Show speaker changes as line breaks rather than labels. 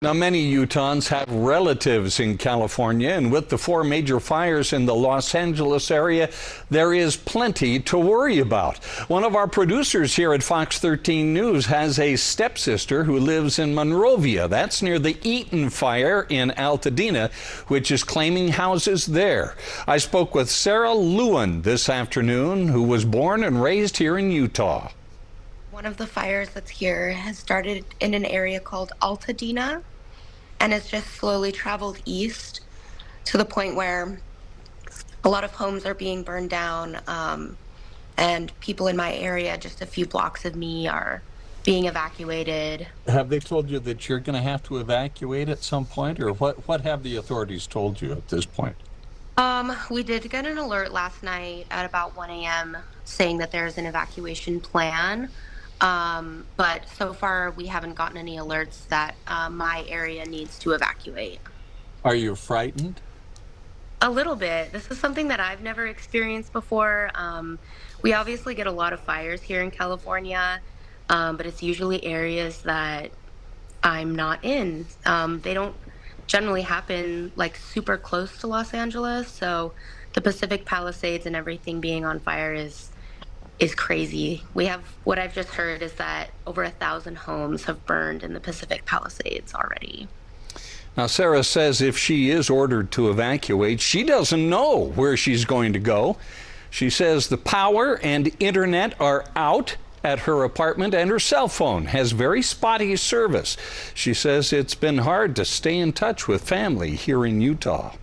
Now, many Utahns have relatives in California, and with the four major fires in the Los Angeles area, there is plenty to worry about. One of our producers here at Fox 13 News has a stepsister who lives in Monrovia. That's near the Eaton fire in Altadena, which is claiming houses there. I spoke with Sarah Lewin this afternoon, who was born and raised here in Utah.
One of the fires that's here has started in an area called Altadena, and it's just slowly traveled east to the point where a lot of homes are being burned down, and people in my area, just a few blocks of me, are being evacuated.
Have they told you that you're going to have to evacuate at some point, or what have the authorities told you at this point?
We did get an alert last night at about 1 a.m. saying that there's an evacuation plan. But so far we haven't gotten any alerts that my area needs to evacuate.
Are you frightened?
A little bit. This is something that I've never experienced before. We obviously get a lot of fires here in California, but it's usually areas that I'm not in. They don't generally happen like super close to Los Angeles, so the Pacific Palisades and everything being on fire is crazy. What I've just heard is that over 1,000 homes have burned in the Pacific Palisades already.
Now, Sarah says if she is ordered to evacuate, she doesn't know where she's going to go. She says the power and internet are out at her apartment, and her cell phone has very spotty service. She says it's been hard to stay in touch with family here in Utah.